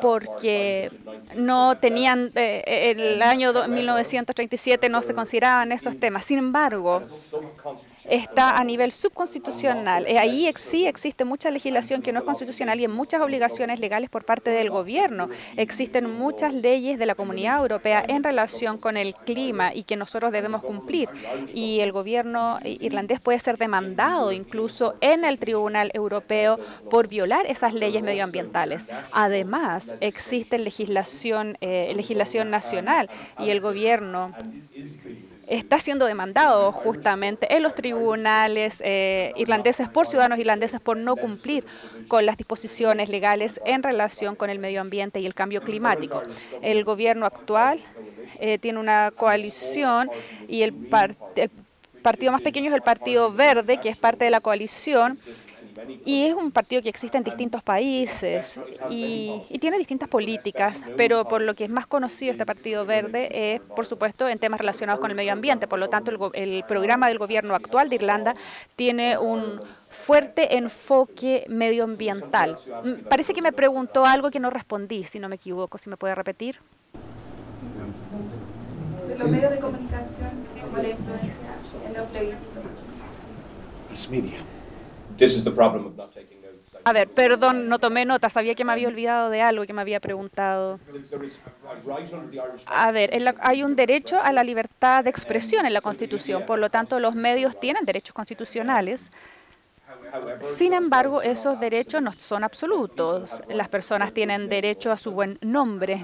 porque no tenían, el año 1937 no se consideraban esos temas. Sin embargo, está a nivel subconstitucional. Ahí sí existe mucha legislación que no es constitucional y en muchas obligaciones legales por parte del gobierno. Existen muchas leyes de la Comunidad Europea en relación con el clima y que nosotros debemos cumplir. Y el gobierno irlandés puede ser demandado incluso en el Tribunal Europeo por violar esas leyes medioambientales. Además, existe legislación nacional y el gobierno está siendo demandado justamente en los tribunales irlandeses por ciudadanos irlandeses por no cumplir con las disposiciones legales en relación con el medio ambiente y el cambio climático. El gobierno actual tiene una coalición y el partido más pequeño es el Partido Verde, que es parte de la coalición. Y es un partido que existe en distintos países y tiene distintas políticas, pero por lo que es más conocido este Partido Verde es, por supuesto, en temas relacionados con el medio ambiente. Por lo tanto, el programa del gobierno actual de Irlanda tiene un fuerte enfoque medioambiental. Parece que me preguntó algo que no respondí, si no me equivoco. ¿Si me puede repetir? De los medios de comunicación, como la influencia en los plebiscitos. Los medios. A ver, perdón, no tomé nota, sabía que me había olvidado de algo que me había preguntado. A ver, hay un derecho a la libertad de expresión en la Constitución, por lo tanto los medios tienen derechos constitucionales. Sin embargo, esos derechos no son absolutos. Las personas tienen derecho a su buen nombre.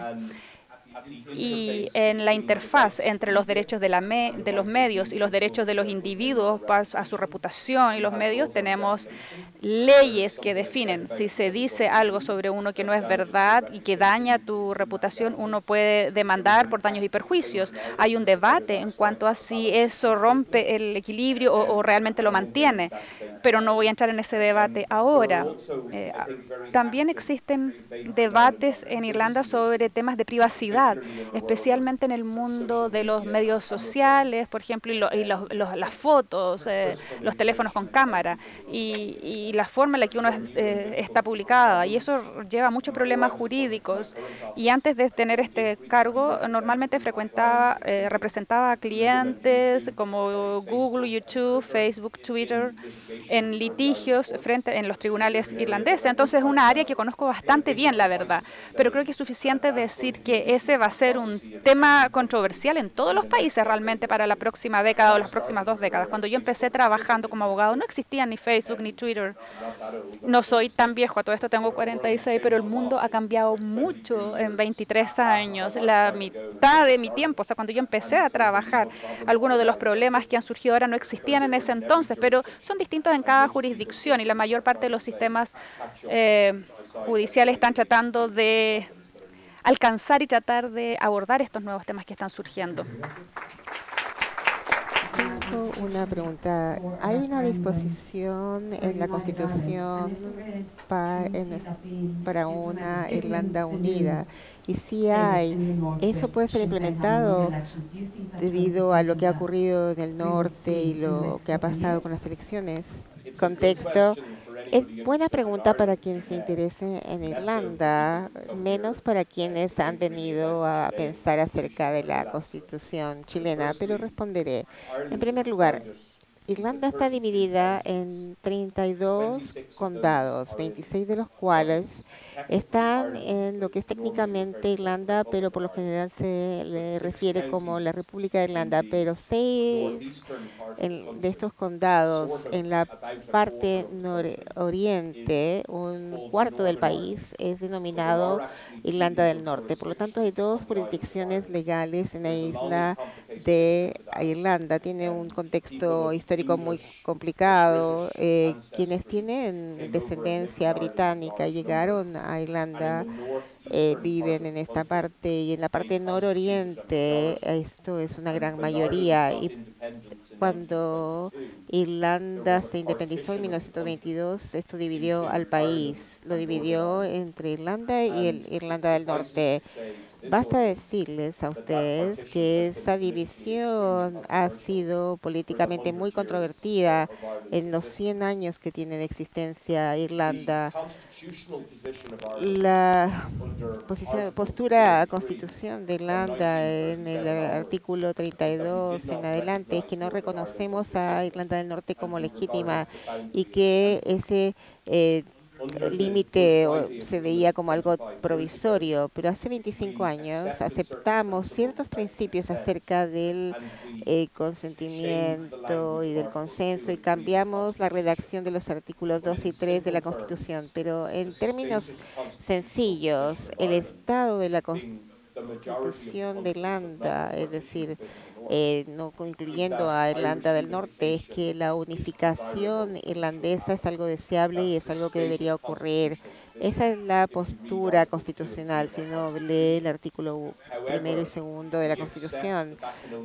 Y en la interfaz entre los derechos de los medios y los derechos de los individuos a su reputación y los medios, tenemos leyes que definen. Si se dice algo sobre uno que no es verdad y que daña tu reputación, uno puede demandar por daños y perjuicios. Hay un debate en cuanto a si eso rompe el equilibrio o realmente lo mantiene, pero no voy a entrar en ese debate ahora. También existen debates en Irlanda sobre temas de privacidad, especialmente en el mundo de los medios sociales, por ejemplo, y las fotos, los teléfonos con cámara y la forma en la que uno está publicada. Y eso lleva a muchos problemas jurídicos. Y antes de tener este cargo, normalmente representaba a clientes como Google, YouTube, Facebook, Twitter, en litigios en los tribunales irlandeses. Entonces es una área que conozco bastante bien, la verdad. Pero creo que es suficiente decir que ese va a ser un tema controversial en todos los países realmente para la próxima década o las próximas 2 décadas. Cuando yo empecé trabajando como abogado no existían ni Facebook ni Twitter. No soy tan viejo, a todo esto tengo 46, pero el mundo ha cambiado mucho en 23 años. La mitad de mi tiempo, o sea, cuando yo empecé a trabajar, algunos de los problemas que han surgido ahora no existían en ese entonces, pero son distintos en cada jurisdicción y la mayor parte de los sistemas judiciales están tratando de alcanzar y tratar de abordar estos nuevos temas que están surgiendo. Tengo una pregunta. ¿Hay una disposición en la Constitución para una Irlanda unida? Y si hay, ¿eso puede ser implementado debido a lo que ha ocurrido en el norte y lo que ha pasado con las elecciones? Contexto. Es buena pregunta para quien se interese en Irlanda, menos para quienes han venido a pensar acerca de la Constitución chilena, pero responderé. En primer lugar, Irlanda está dividida en 32 condados, 26 de los cuales están en lo que es técnicamente Irlanda, pero por lo general se le refiere como la República de Irlanda, pero 6 de estos condados en la parte nororiente, un cuarto del país, es denominado Irlanda del Norte. Por lo tanto, hay 2 jurisdicciones legales en la isla de Irlanda. Tiene un contexto histórico muy complicado. Quienes tienen descendencia británica llegaron a Irlanda, viven en esta parte, y en la parte nororiente esto es una gran mayoría. Y cuando Irlanda se independizó en 1922, esto dividió al país, lo dividió entre Irlanda y Irlanda del Norte. Basta decirles a ustedes que esa división ha sido políticamente muy controvertida en los 100 años que tiene de existencia Irlanda. La postura constitución de Irlanda en el artículo 32 en adelante es que no reconocemos a Irlanda del Norte como legítima y que ese límite se veía como algo provisorio, pero hace 25 años aceptamos ciertos principios acerca del consentimiento y del consenso y cambiamos la redacción de los artículos 2 y 3 de la Constitución, pero en términos sencillos, el estado de la Constitución de Irlanda, es decir, no incluyendo a Irlanda del Norte, es que la unificación irlandesa es algo deseable y es algo que debería ocurrir. Esa es la postura constitucional, si uno lee el artículo 1 y 2 de la Constitución.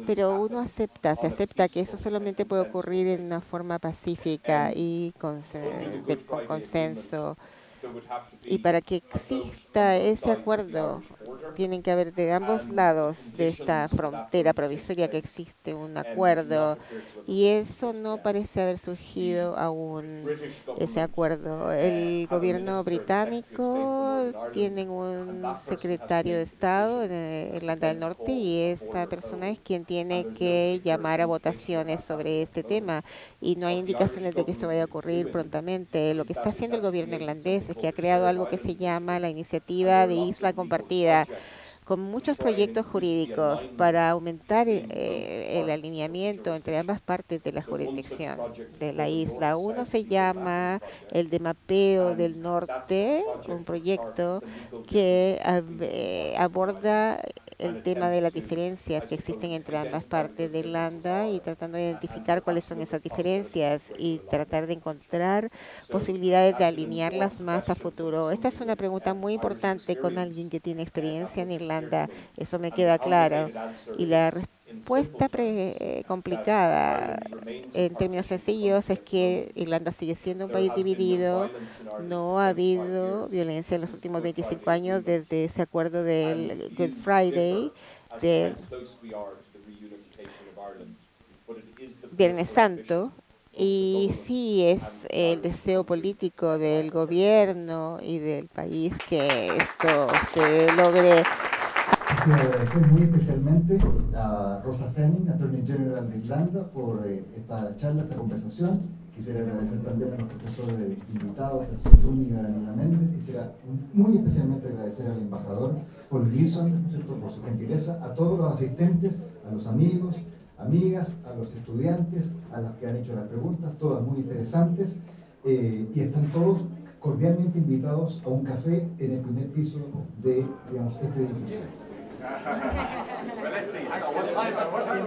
Pero uno se acepta que eso solamente puede ocurrir en una forma pacífica y con consenso. Y para que exista ese acuerdo, tienen que haber de ambos lados de esta frontera provisoria que existe un acuerdo, y eso no parece haber surgido aún, ese acuerdo. El gobierno británico tiene un secretario de Estado en Irlanda del Norte, y esa persona es quien tiene que llamar a votaciones sobre este tema, y no hay indicaciones de que esto vaya a ocurrir prontamente. Lo que está haciendo el gobierno irlandés es que ha creado algo que se llama la iniciativa de isla compartida, con muchos proyectos jurídicos para aumentar el alineamiento entre ambas partes de la jurisdicción de la isla. Uno se llama el de mapeo del norte, un proyecto que aborda el tema de las diferencias que existen entre ambas partes de Irlanda, y tratando de identificar cuáles son esas diferencias y tratar de encontrar posibilidades de alinearlas más a futuro. Esta es una pregunta muy importante con alguien que tiene experiencia en Irlanda, eso me queda claro. Y la respuesta complicada en términos sencillos es que Irlanda sigue siendo un país dividido. No ha habido violencia en los últimos 25 años desde ese acuerdo del Good Friday, del Viernes Santo, y sí es el deseo político del gobierno y del país que esto se logre. Quisiera agradecer muy especialmente a Rosa Fanning, Attorney General de Irlanda, por esta charla, esta conversación. Quisiera agradecer también a los profesores invitados, Francisco Zúñiga y Daniela Méndez. Quisiera muy especialmente agradecer al embajador Paul Gleason, ¿no es cierto?, por su gentileza, a todos los asistentes, a los amigos, amigas, a los estudiantes, a los que han hecho las preguntas, todas muy interesantes, y están todos cordialmente invitados a un café en el primer piso de, digamos, este edificio. Well, let's see. Hang on, what time?